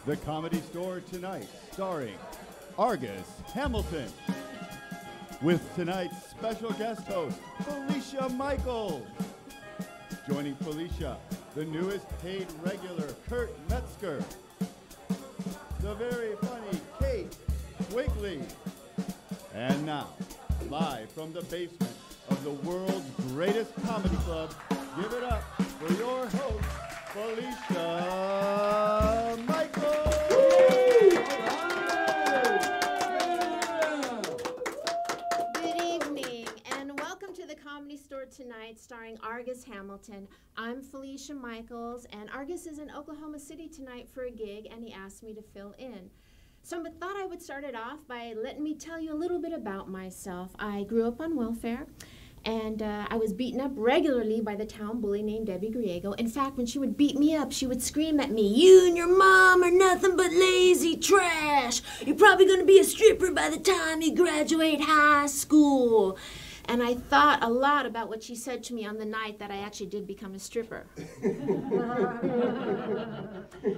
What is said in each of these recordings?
The Comedy Store tonight, starring Argus Hamilton. With tonight's special guest host, Felicia Michaels. Joining Felicia, the newest paid regular, Kurt Metzger. The very funny Kate Quigley. And now, live from the basement of the world's greatest comedy club, give it up for your host, Felicia Michaels! Good evening, and welcome to the Comedy Store tonight, starring Argus Hamilton. I'm Felicia Michaels, and Argus is in Oklahoma City tonight for a gig, and he asked me to fill in. So I thought I would start it off by letting me tell you a little bit about myself. I grew up on welfare, and I was beaten up regularly by the town bully named Debbie Griego. In fact, when she would beat me up, she would scream at me, "You and your mom are nothing but lazy trash. You're probably going to be a stripper by the time you graduate high school." And I thought a lot about what she said to me on the night that I actually did become a stripper.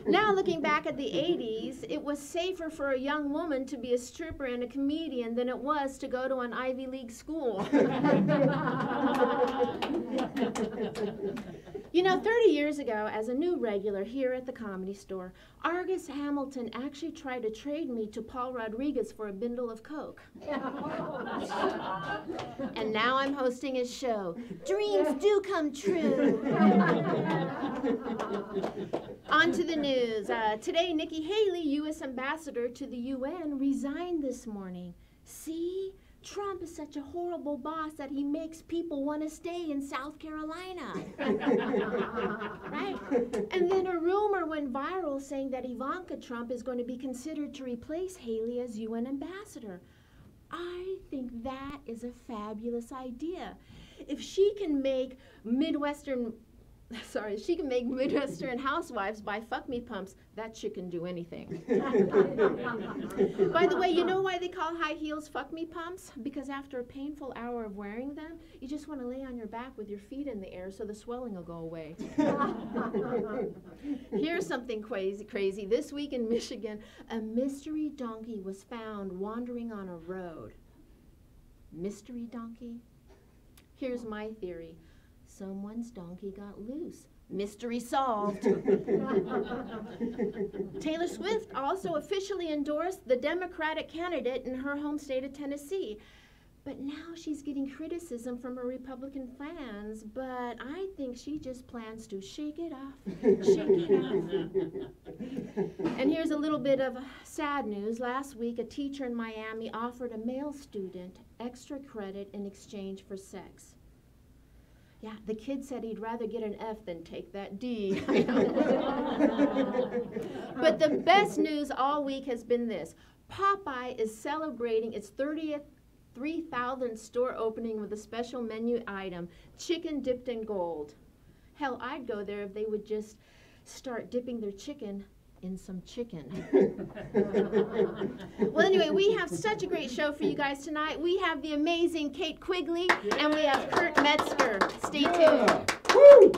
Now, looking back at the 80s, it was safer for a young woman to be a stripper and a comedian than it was to go to an Ivy League school. You know, 30 years ago, as a new regular here at the Comedy Store, Argus Hamilton actually tried to trade me to Paul Rodriguez for a bindle of coke. And now I'm hosting his show. Dreams do come true. On to the news. Today, Nikki Haley, U.S. Ambassador to the UN, resigned this morning. See? Trump is such a horrible boss that he makes people want to stay in South Carolina. Right? And then a rumor went viral saying that Ivanka Trump is going to be considered to replace Haley as UN ambassador. I think that is a fabulous idea. If she can make Midwestern housewives buy fuck-me pumps, that chick can do anything. By the way, you know why they call high heels fuck-me pumps? Because after a painful hour of wearing them, you just want to lay on your back with your feet in the air so the swelling will go away. Here's something crazy. This week in Michigan, a mystery donkey was found wandering on a road. Mystery donkey? Here's my theory. Someone's donkey got loose. Mystery solved. Taylor Swift also officially endorsed the Democratic candidate in her home state of Tennessee. But now she's getting criticism from her Republican fans, but I think she just plans to shake it off. Shake it off. And here's a little bit of sad news. Last week, a teacher in Miami offered a male student extra credit in exchange for sex. Yeah, the kid said he'd rather get an F than take that D. But the best news all week has been this. Popeye is celebrating its 3,000th store opening with a special menu item, chicken dipped in gold. Hell, I'd go there if they would just start dipping their chicken in some chicken. Well, anyway, we have such a great show for you guys tonight. We have the amazing Kate Quigley, and we have Kurt Metzger. Stay tuned. Woo!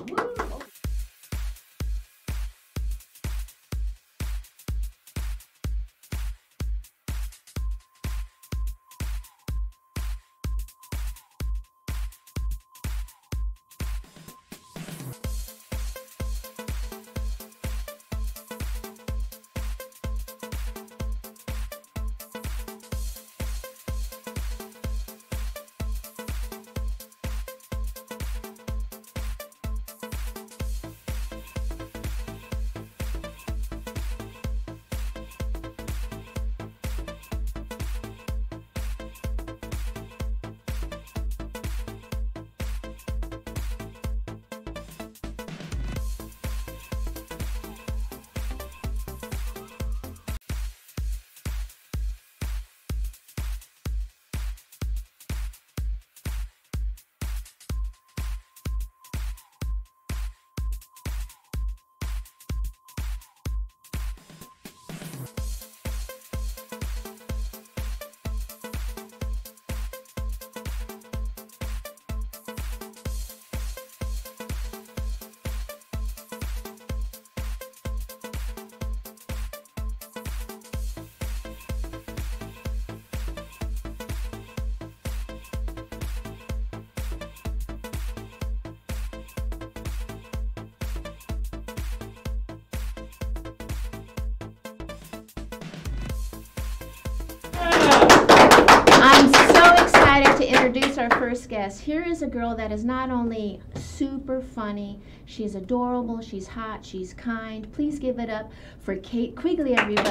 introduce our first guest. Here is a girl that is not only super funny, she's adorable, she's hot, she's kind. Please give it up for Kate Quigley, everybody.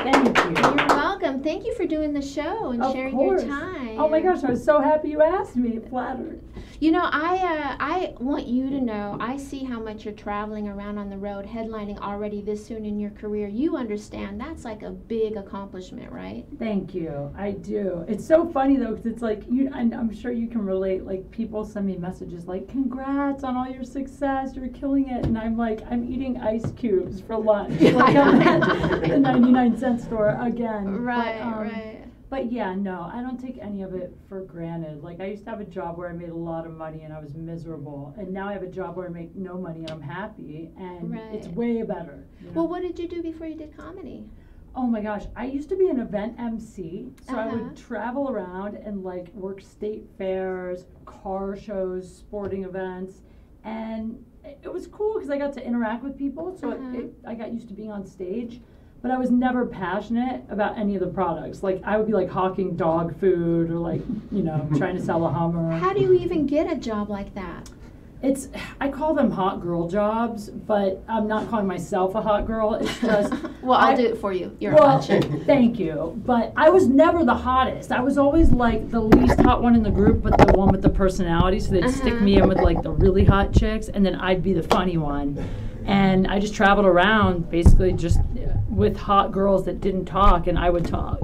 Thank you. You're welcome. Thank you for doing the show and sharing your time. Oh my gosh, I was so happy you asked me. Flattered. You know, I want you to know, I see how much you're traveling around on the road, headlining already this soon in your career. You understand that's like a big accomplishment, right? Thank you. I do. It's so funny though, because it's like, and I'm sure you can relate, like people send me messages like, congrats on all your success, you're killing it. And I'm like, I'm eating ice cubes for lunch. Like I'm at the 99-cent store again. Right, but, right. But yeah, no, I don't take any of it for granted. Like I used to have a job where I made a lot of money and I was miserable. And now I have a job where I make no money and I'm happy. And it's way better. You know? Well, what did you do before you did comedy? Oh my gosh, I used to be an event MC, so I would travel around and like work state fairs, car shows, sporting events, and it was cool because I got to interact with people, so I got used to being on stage, but I was never passionate about any of the products. Like I would be like hawking dog food or like, you know, trying to sell a Hummer. How do you even get a job like that? I call them hot girl jobs, but I'm not calling myself a hot girl. It's just well, I'll do it for you. You're a hot chick. Thank you. But I was never the hottest. I was always like the least hot one in the group, but the one with the personality. So they'd stick me in with like the really hot chicks, and then I'd be the funny one. And I just traveled around basically just with hot girls that didn't talk, and I would talk.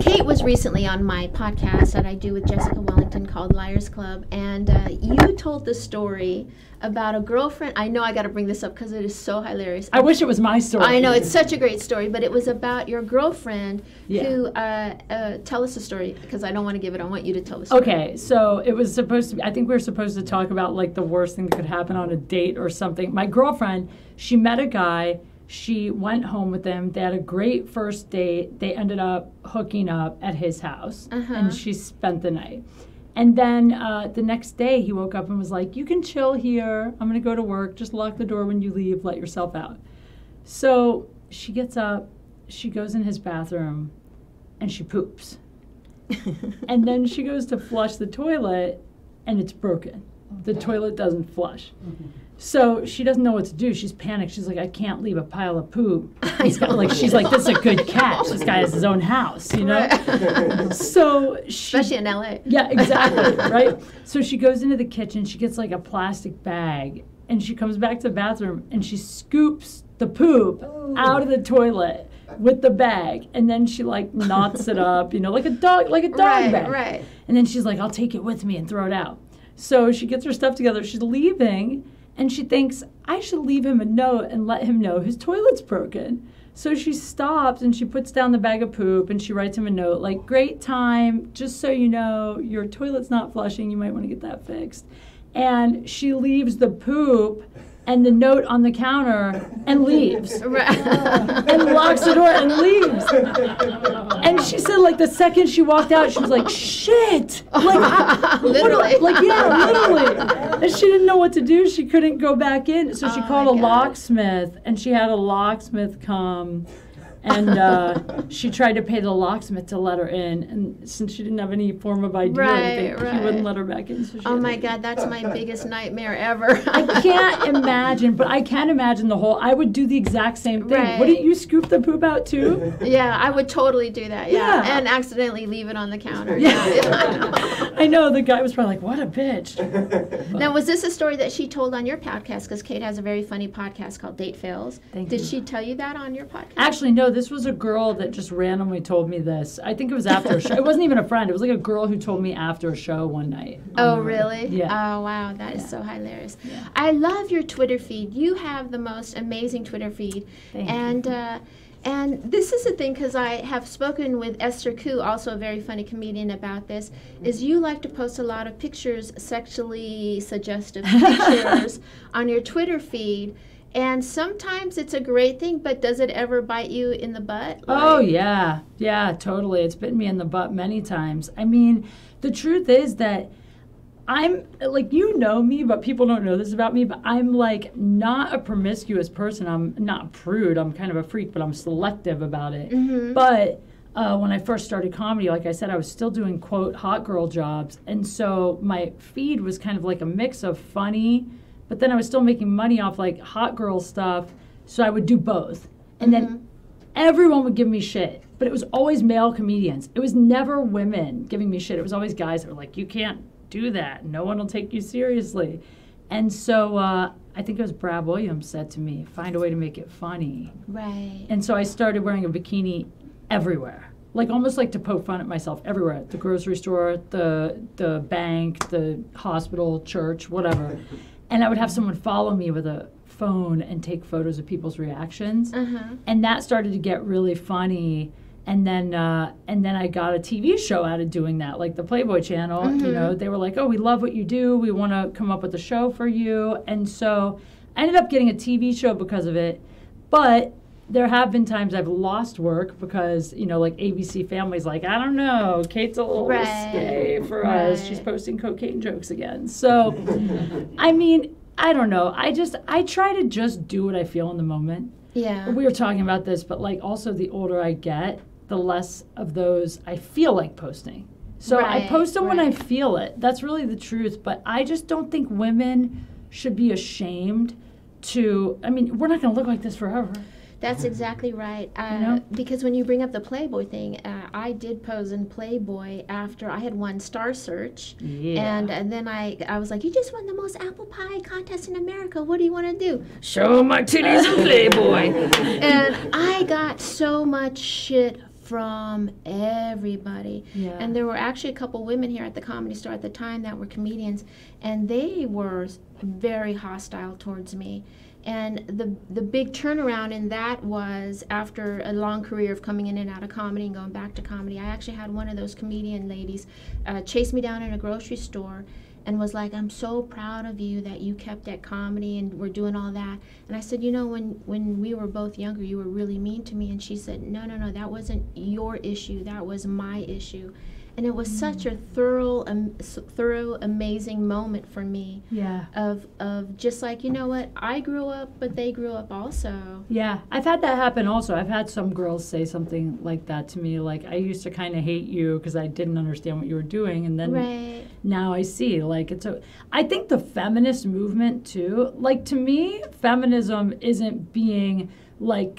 Kate was recently on my podcast that I do with Jessica Wellington called Liars Club, and you told the story about a girlfriend. I know I got to bring this up because it is so hilarious. I wish it was my story. I know, it's such a great story, but it was about your girlfriend who, tell us the story, because I don't want to give it, I want you to tell the story. Okay, so it was supposed to be, I think we were supposed to talk about like the worst thing that could happen on a date or something. My girlfriend, she met a guy, she went home with him, they had a great first date, they ended up hooking up at his house, and she spent the night. And then the next day he woke up and was like, you can chill here, I'm gonna go to work, just lock the door when you leave, let yourself out. So she gets up, she goes in his bathroom, and she poops. And then she goes to flush the toilet, and it's broken. The toilet doesn't flush. So she doesn't know what to do. She's panicked. She's like, I can't leave a pile of poop. She's like, this is a good catch. This guy has his own house, you know? Right. So especially in LA. Yeah, exactly, right? So she goes into the kitchen. She gets like a plastic bag, and she comes back to the bathroom, and she scoops the poop out of the toilet with the bag, and then she like knots it up, you know, like a dog bag. Right. And then she's like, I'll take it with me and throw it out. So she gets her stuff together. She's leaving. And she thinks, I should leave him a note and let him know his toilet's broken. So she stops and she puts down the bag of poop and she writes him a note like, great time, just so you know, your toilet's not flushing, you might want to get that fixed. And she leaves the poop and the note on the counter and leaves. And locks the door and leaves. And she said, like, the second she walked out, she was like, shit! Like, literally. Literally. And she didn't know what to do. She couldn't go back in. So she called a locksmith, and she had a locksmith come. And she tried to pay the locksmith to let her in, and since she didn't have any form of ID or anything, he wouldn't let her back in. So oh my God, that's my biggest nightmare ever. I can't imagine, but I can imagine the whole, I would do the exact same thing. Right. Wouldn't you scoop the poop out too? Yeah, I would totally do that, and accidentally leave it on the counter. I know, the guy was probably like, what a bitch. Now, was this a story that she told on your podcast? Because Kate has a very funny podcast called Date Fails. Did she tell you that on your podcast? Actually, no. This was a girl that just randomly told me this. I think it was after a show. It wasn't even a friend. It was like a girl who told me after a show one night. Oh, really? Yeah. Oh, wow. That is so hilarious. Yeah. I love your Twitter feed. You have the most amazing Twitter feed. Thank you. And this is the thing, because I have spoken with Esther Koo, also a very funny comedian, about this, is you like to post a lot of pictures, sexually suggestive pictures on your Twitter feed. And sometimes it's a great thing, but does it ever bite you in the butt? Oh, yeah. Yeah, totally. It's bitten me in the butt many times. I mean, the truth is that I'm like, you know me, but people don't know this about me, but I'm like not a promiscuous person. I'm not a prude. I'm kind of a freak, but I'm selective about it. Mm-hmm. But when I first started comedy, like I said, I was still doing, quote, hot girl jobs. And so my feed was kind of like a mix of funny, but then I was still making money off like hot girl stuff. So I would do both. And then everyone would give me shit, but it was always male comedians. It was never women giving me shit. It was always guys that were like, you can't do that. No one will take you seriously. And so I think it was Brad Williams said to me, find a way to make it funny. Right. And so I started wearing a bikini everywhere, like almost like to poke fun at myself everywhere, at the grocery store, the bank, the hospital, church, whatever. And I would have someone follow me with a phone and take photos of people's reactions. And that started to get really funny. And then I got a TV show out of doing that, like the Playboy Channel. You know, they were like, "Oh, we love what you do. We want to come up with a show for you." And so I ended up getting a TV show because of it. But there have been times I've lost work because, you know, like ABC Family's like, I don't know, Kate's a little risque for us. She's posting cocaine jokes again. So, I mean, I don't know. I try to just do what I feel in the moment. Yeah. We were talking about this, but like also the older I get, the less of those I feel like posting. So I post them when I feel it. That's really the truth. But I just don't think women should be ashamed to, I mean, we're not going to look like this forever. That's exactly right. You know? Because when you bring up the Playboy thing, I did pose in Playboy after I had won Star Search. Yeah. And then I was like, you just won the most apple pie contest in America. What do you want to do? Show my titties in Playboy. And I got so much shit from everybody. Yeah. And there were actually a couple women here at the Comedy Store at the time that were comedians, and they were very hostile towards me. And the big turnaround in that was after a long career of coming in and out of comedy and going back to comedy. I actually had one of those comedian ladies chase me down in a grocery store and was like, I'm so proud of you that you kept at comedy and were doing all that. And I said, you know, when we were both younger, you were really mean to me. And she said, no, that wasn't your issue. That was my issue. And it was such a thorough, amazing moment for me. Yeah. Of just like, you know what, I grew up, but they grew up also. Yeah, I've had that happen also. I've had some girls say something like that to me, like, I used to kind of hate you because I didn't understand what you were doing, and then now I see, like, I think the feminist movement, too, like, to me, feminism isn't being like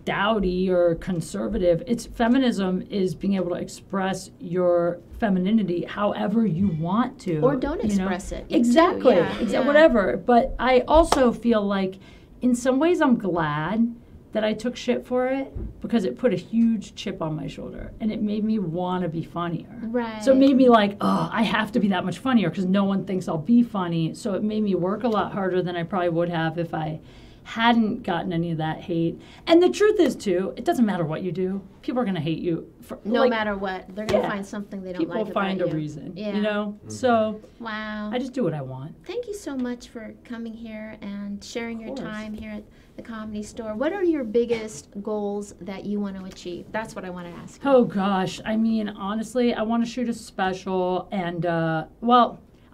dowdy or conservative. Feminism is being able to express your femininity however you want to. Or don't express it. Exactly. Yeah. Whatever. But I also feel like in some ways I'm glad that I took shit for it because it put a huge chip on my shoulder and it made me want to be funnier. Right. So it made me like, oh, I have to be that much funnier because no one thinks I'll be funny. So it made me work a lot harder than I probably would have if I hadn't gotten any of that hate. And the truth is, too, it doesn't matter what you do. People are going to hate you. No matter what. They're going to find something they don't like about you. People find a reason, yeah. you know? So wow. I just do what I want. Thank you so much for coming here and sharing your time here at the Comedy Store. What are your biggest goals that you want to achieve? That's what I want to ask you. Oh, gosh. I mean, honestly, I want to shoot a special and,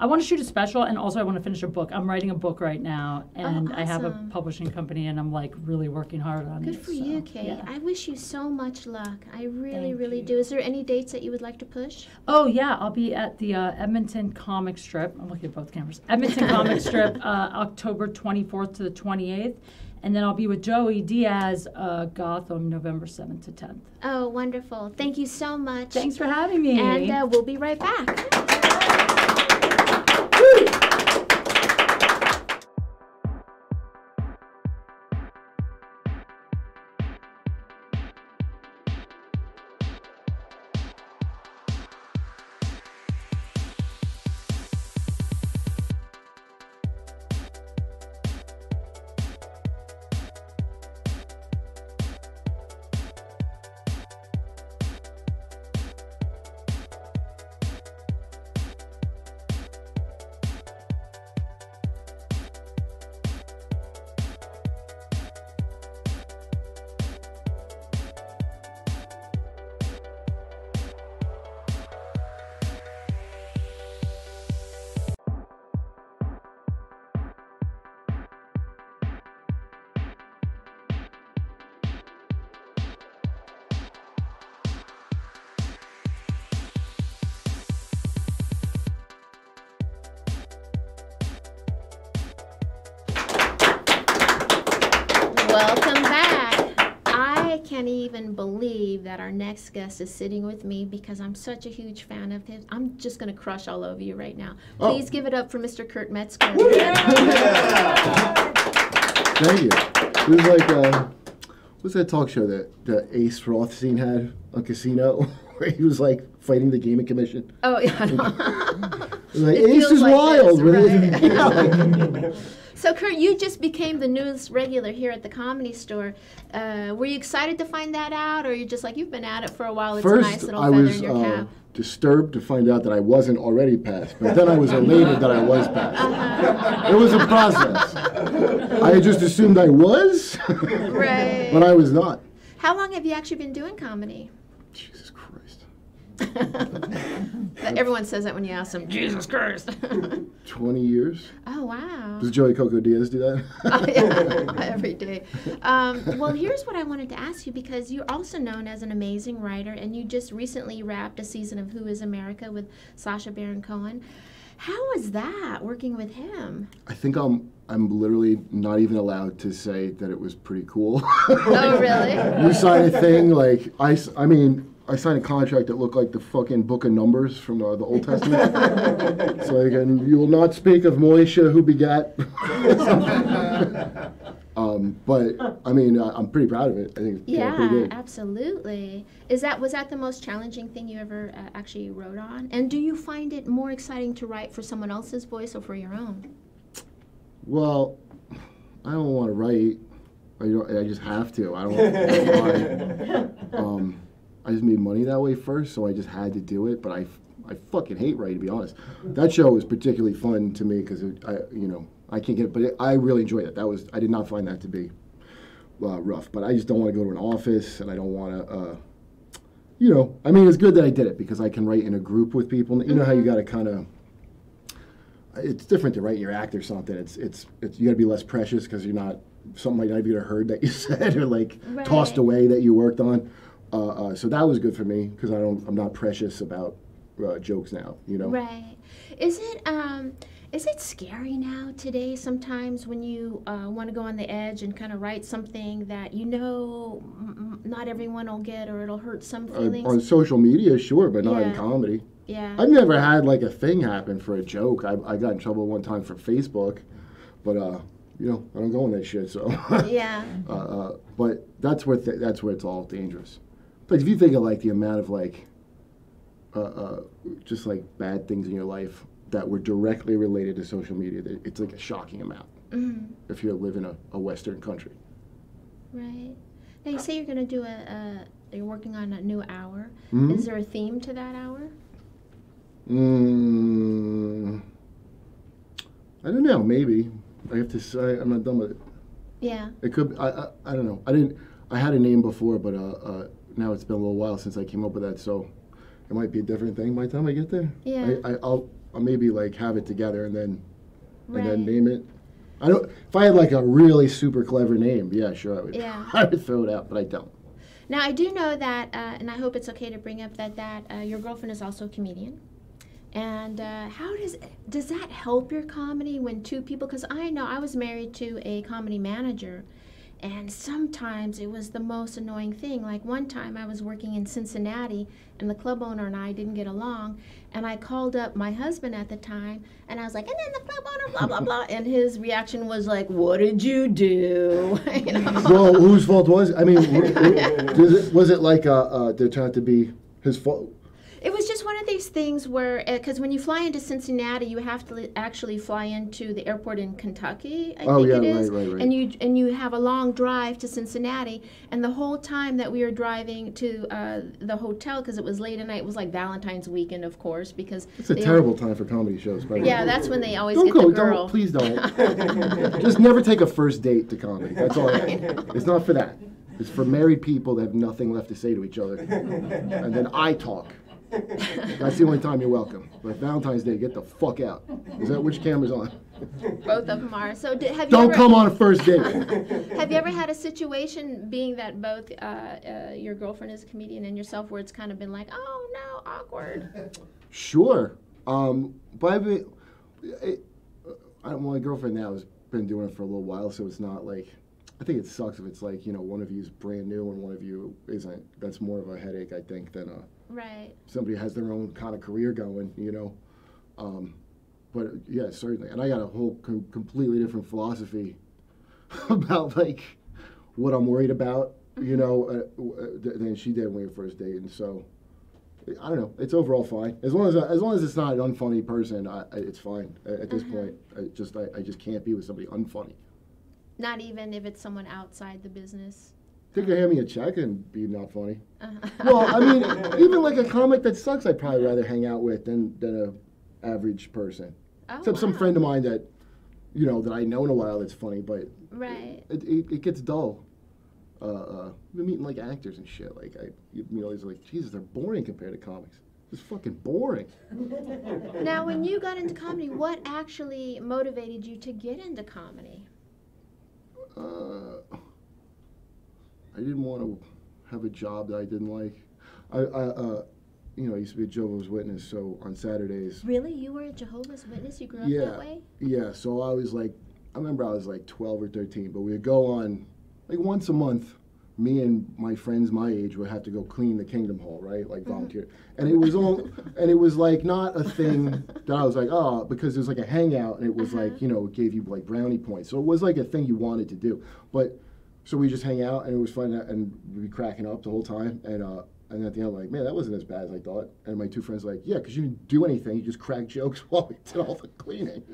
I want to shoot a special, and also I want to finish a book. I'm writing a book right now, and I have a publishing company, and I'm like really working hard on it. Good for you, Kate. Yeah. I wish you so much luck. I really do. Is there any dates that you would like to push? Oh, yeah. I'll be at the Edmonton Comic Strip. I'm looking at both cameras. Edmonton Comic Strip, October 24th to the 28th. And then I'll be with Joey Diaz, Gotham, November 7th to 10th. Oh, wonderful. Thank you so much. Thanks for having me. And we'll be right back. can't even believe that our next guest is sitting with me because I'm such a huge fan of his. I'm just going to crush all over you right now. Please give it up for Mr. Kurt Metzger. Thank you. It was like, what's that talk show that Ace Rothstein had on Casino, where he was like fighting the gaming commission? Oh, yeah. Like, Ace is like wild. Right? So, Kurt, you just became the newest regular here at the Comedy Store. Were you excited to find that out, or you just like, you've been at it for a while, it's a nice little feather in your cap? Disturbed to find out that I wasn't already passed, but then I was elated that I was passed. It was a process. I just assumed I was, right. But I was not. How long have you actually been doing comedy? Jesus Christ. Everyone says that when you ask them, Jesus Christ. 20 years. Oh, wow. Does Joey Coco Diaz do that? Yeah, every day. Well, here's what I wanted to ask you, because you're also known as an amazing writer, and you just recently wrapped a season of Who is America with Sacha Baron Cohen. How was that, working with him? I think I'm literally not even allowed to say that it was pretty cool. Oh, really? You sign a thing, like, I signed a contract that looked like the fucking book of Numbers from the Old Testament. It's like, and you will not speak of Moishe who begat. But I mean, I'm pretty proud of it. I think it's pretty good. Absolutely. Was that the most challenging thing you ever actually wrote on? And do you find it more exciting to write for someone else's voice or for your own? Well, I don't want to write. I just have to. I don't want to. I just made money that way first, so I just had to do it. But I fucking hate writing, to be honest. That show was particularly fun to me because I can't get it, but I really enjoyed it. I did not find that to be rough. But I just don't want to go to an office, and I don't want to. I mean, it's good that I did it because I can write in a group with people. You know how you got to kind of. It's different to write your act or something. It's you got to be less precious because you're not something might not even have heard that you said or like tossed away that you worked on. So that was good for me because I'm not precious about jokes now, Right. Is it scary now today sometimes when you want to go on the edge and kind of write something that not everyone will get or it'll hurt some feelings? On social media, sure, but not in comedy. Yeah. I've never had like a thing happen for a joke. I got in trouble one time for Facebook, but I don't go on that shit. So yeah. But that's where it's all dangerous. But if you think of like the amount of like just like bad things in your life that were directly related to social media, it's like a shocking amount. Mm-hmm. If you live in a Western country. Right. Now you say you're going to do you're working on a new hour. Mm-hmm. Is there a theme to that hour? I don't know. Maybe I have to say I'm not done with it. Yeah. It could. I don't know. I had a name before, but now it's been a little while since I came up with that, so it might be a different thing by the time I get there. Yeah. I'll maybe like have it together and then name it. If I had like a really super clever name, yeah, sure I would. Yeah. I would throw it out, but I don't. Now I do know that, and I hope it's okay to bring up that your girlfriend is also a comedian. And how does that help your comedy when two people? Because I know I was married to a comedy manager, and sometimes it was the most annoying thing. Like one time I was working in Cincinnati, and the club owner and I didn't get along, and I called up my husband at the time, and I was like, and then the club owner, blah, blah, blah, and his reaction was like, what did you do? Well, whose fault was it? I mean, was it like there turned to be his fault? It was just one of these things where, because when you fly into Cincinnati, you have to actually fly into the airport in Kentucky, I think it is. Right. And you have a long drive to Cincinnati, and the whole time that we were driving to the hotel, because it was late at night, it was like Valentine's weekend, of course, because it's a terrible time for comedy shows. By the way. Yeah, that's when they always get the girl. Please don't. Just never take a first date to comedy. That's all. It's not for that. It's for married people that have nothing left to say to each other, and then I talk. That's the only time you're welcome. But Valentine's Day, get the fuck out. Is that which camera's on? Both of them are. So don't come on a first date. Have you ever had a situation, being that both your girlfriend is a comedian and yourself, where it's kind of been like, oh no, awkward? Sure. But my girlfriend now has been doing it for a little while, so it's not like I think it sucks if it's like, one of you is brand new and one of you isn't. That's more of a headache, I think, than Right. somebody has their own kind of career going, But yeah, certainly. And I got a whole completely different philosophy about like what I'm worried about, than she did when we were first dating. So I don't know. It's overall fine as long as it's not an unfunny person. It's fine at this point. I just can't be with somebody unfunny. Not even if it's someone outside the business. They could hand me a check and be not funny. Well, I mean, even like a comic that sucks, I'd probably rather hang out with than a average person. Oh, Except some friend of mine that, that I know in a while that's funny, but right. it gets dull. We're meeting like actors and shit. Like it's like, Jesus, they're boring compared to comics. It's fucking boring. Now, when you got into comedy, what actually motivated you to get into comedy? I didn't want to have a job that I didn't like. I used to be a Jehovah's Witness, so on Saturdays. Really? You were a Jehovah's Witness? You grew up that way? Yeah, so I was like, I remember I was like 12 or 13, but we would go on, like once a month, me and my friends my age would have to go clean the Kingdom Hall, right? Like volunteer. And it was and it was like not a thing that I was like, oh, because it was like a hangout and it was like, it gave you like brownie points. So it was like a thing you wanted to do. But, so we just hang out and it was fun and we'd be cracking up the whole time. And at the end, like, man, that wasn't as bad as I thought. And my two friends were like, yeah, because you didn't do anything. You just cracked jokes while we did all the cleaning.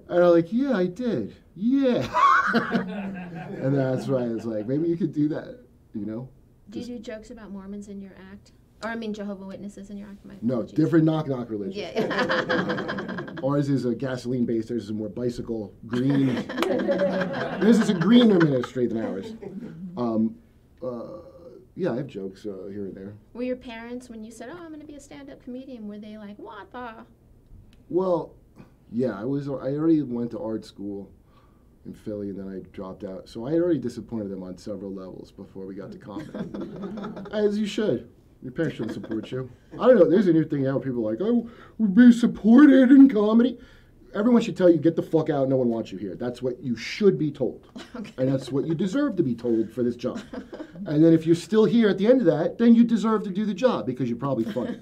And I'm like, yeah, I did. Yeah. And that's why I was like, maybe you could do that, Do you do jokes about Mormons in your act? Or, I mean, Jehovah's Witnesses in your act? No, different knock-knock religion. Yeah. Ours is a gasoline-based. Theirs is a more bicycle, green. This is a greener ministry than ours. Yeah, I have jokes here and there. Were your parents, when you said, oh, I'm going to be a stand-up comedian, were they like, what the? Well, yeah, I already went to art school in Philly, and then I dropped out. So I had already disappointed them on several levels before we got to comedy. As you should. Your parents should support you. I don't know, there's a new thing now where people are like, I would be supported in comedy. Everyone should tell you, get the fuck out, no one wants you here. That's what you should be told. Okay. And that's what you deserve to be told for this job. And then if you're still here at the end of that, then you deserve to do the job because you're probably funny.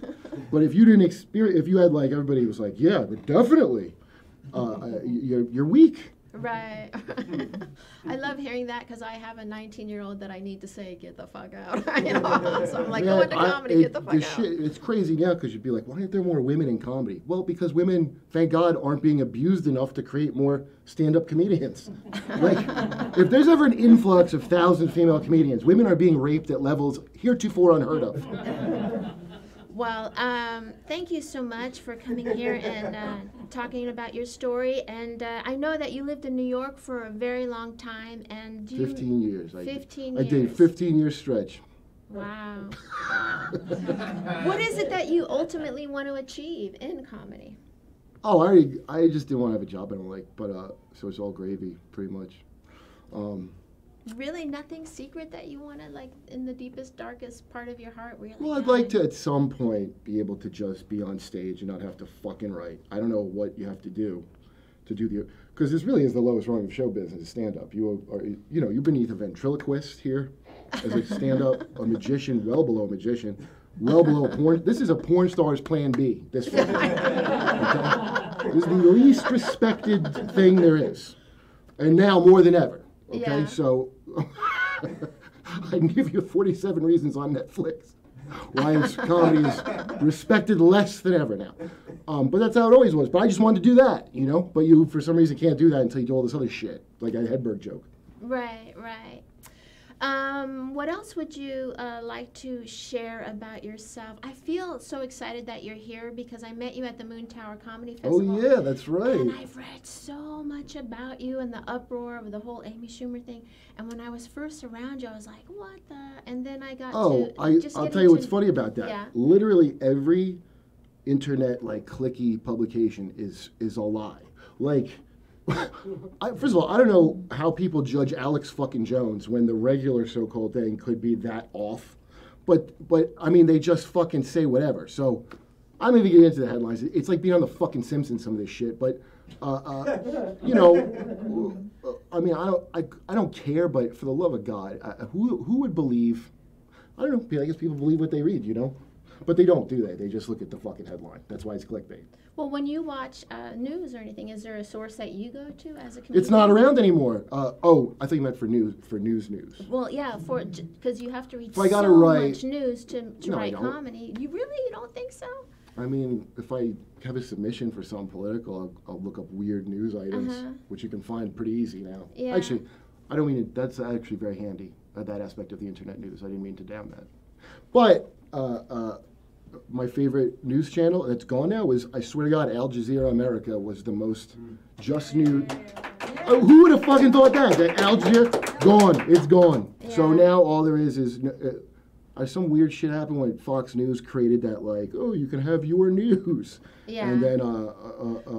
But if you didn't experience, if you had like, everybody was like, yeah, but definitely, you're weak. Right. I love hearing that because I have a 19-year-old that I need to say, get the fuck out. So I'm like, go into comedy, get the fuck out. It's crazy now because you'd be like, why aren't there more women in comedy? Well, because women, thank God, aren't being abused enough to create more stand-up comedians. Like, if there's ever an influx of 1,000 female comedians, women are being raped at levels heretofore unheard of. Well, thank you so much for coming here and talking about your story. And I know that you lived in New York for a very long time. And 15 years. 15 years. I did a 15-year stretch. Wow. What is it that you ultimately want to achieve in comedy? Oh, I just didn't want to have a job I don't like, but so it's all gravy, pretty much. Really, nothing secret that you want to, like, in the deepest, darkest part of your heart? Where you're like, well, I'd like to, at some point, be able to just be on stage and not have to fucking write. I don't know what you have to do the, because this really is the lowest rung of show business, stand-up. You are, you're beneath a ventriloquist here as a stand-up, a magician, well below a magician, well below a porn. This is a porn star's plan B, this film. Okay? This is the least respected thing there is. And now more than ever. Okay, so I can give you 47 reasons on Netflix why comedy is respected less than ever now. But that's how it always was. But I just wanted to do that, But you, for some reason, can't do that until you do all this other shit, like a Hedberg joke. Right, right. What else would you like to share about yourself? I feel so excited that you're here because I met you at the Moon Tower Comedy Festival. Oh, yeah, that's right. And I've read so much about you and the uproar of the whole Amy Schumer thing. And when I was first around you, I was like, what the? And then I got I'll tell you what's funny about that. Yeah. Literally every internet, like, clicky publication is a lie. Like... First of all, I don't know how people judge Alex fucking Jones when the regular so-called thing could be that off. But I mean, they just fucking say whatever. So I'm even getting into the headlines. It's like being on the fucking Simpsons, some of this shit. But You know, I mean, I don't care, but for the love of God, who would believe? I don't know. I guess people believe what they read, you know, but they don't, do they? They just look at the fucking headline. That's why it's clickbait. Well, when you watch news or anything, is there a source that you go to as a comedian? It's not around anymore. Oh, I thought you meant for news. Well, yeah, because you have to read I gotta so write- much news to No, I write don't. comedy. You don't think so? I mean, if I have a submission for something political, I'll look up weird news items, which you can find pretty easy now. Yeah. Actually, I don't mean it. That's actually very handy, that aspect of the internet news. I didn't mean to damn that. But my favorite news channel that's gone now is, I swear to God, Al Jazeera America was the most just news. Who would have fucking thought that? That Al Jazeera, gone. It's gone. Yeah. So now all there is some weird shit happened when Fox News created that, like, oh, you can have your news. Yeah. And then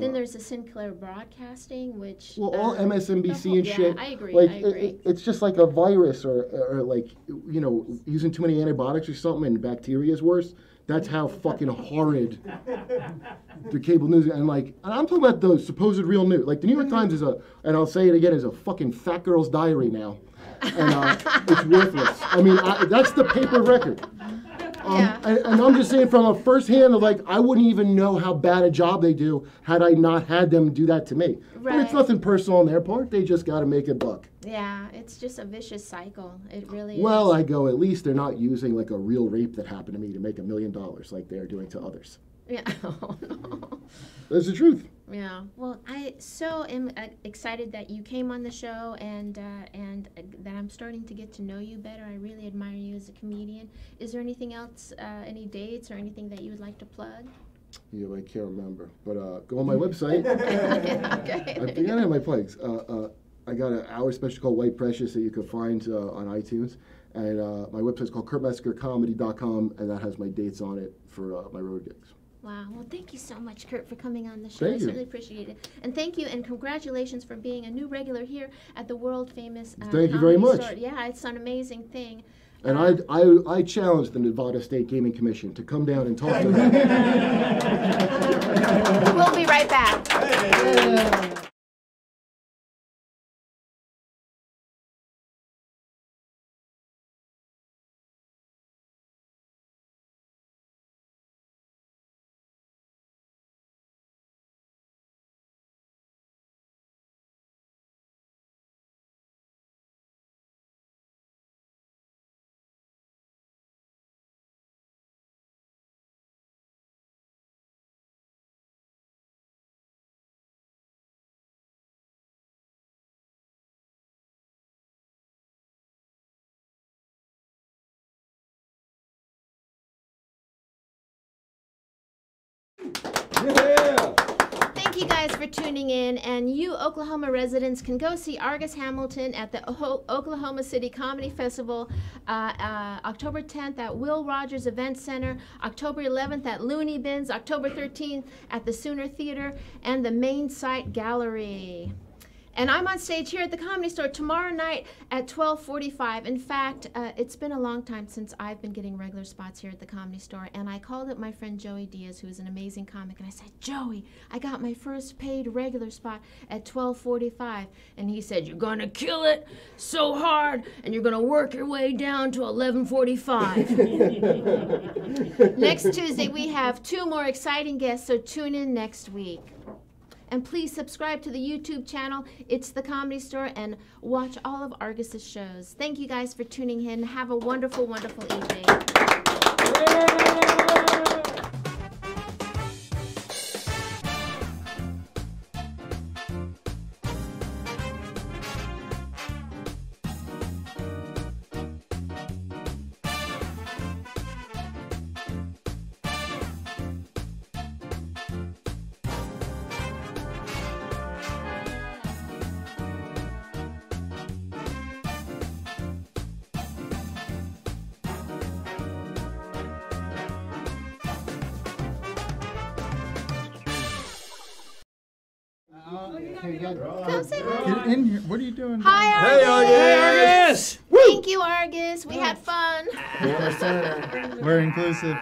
Then there's the Sinclair Broadcasting, which well, all MSNBC and yeah, shit. I agree. Like, I agree. it's just like a virus, or like, you know, using too many antibiotics or something, and bacteria is worse. That's how fucking horrid the cable news. And I'm talking about the supposed real news. Like, the New York Times is and I'll say it again, is a fucking fat girl's diary now. And it's worthless. I mean, that's the paper record. And I'm just saying from a first-hand, like, I wouldn't even know how bad a job they do had I not had them do that to me. Right. But it's nothing personal on their part. They just got to make a buck. Yeah, it's just a vicious cycle. It really Well, is. I go, at least they're not using, like, a real rape that happened to me to make $1 million like they're doing to others. Yeah. Oh, no. That's the truth. Yeah. Well, I so am excited that you came on the show, and that I'm starting to get to know you better. I really admire you as a comedian. Is there anything else, any dates or anything that you would like to plug? Yeah, I can't remember. But go on my website. Okay. I think I have my plugs. I got an hour special called White Precious that you can find on iTunes. And my website's called kurtmetzgercomedy.com, and that has my dates on it for my road gigs. Wow. Well, thank you so much, Kurt, for coming on the show. Thank I you. certainly appreciate it. And thank you, and congratulations for being a new regular here at the world-famous Thank you very Comedy much. Store. Yeah, it's an amazing thing. And I challenged the Nevada State Gaming Commission to come down and talk to me. We'll be right back. Yeah! Thank you guys for tuning in, and you Oklahoma residents can go see Argus Hamilton at the Oklahoma City Comedy Festival October 10th at Will Rogers Event Center, October 11th at Looney Bins, October 13th at the Sooner Theater and the Main Site Gallery. And I'm on stage here at the Comedy Store tomorrow night at 12:45. In fact, it's been a long time since I've been getting regular spots here at the Comedy Store, and I called up my friend Joey Diaz, who is an amazing comic, and I said, Joey, I got my first paid regular spot at 12:45. And he said, you're gonna kill it so hard, and you're gonna work your way down to 11:45. Next Tuesday, we have 2 more exciting guests, so tune in next week. And please subscribe to the YouTube channel, It's the Comedy Store, and watch all of Argus's shows. Thank you guys for tuning in. Have a wonderful, wonderful evening. Come say hi. Get in here. What are you doing? Hi, Argus. Hey, Argus! Thank you, Argus. We had fun. We're inclusive.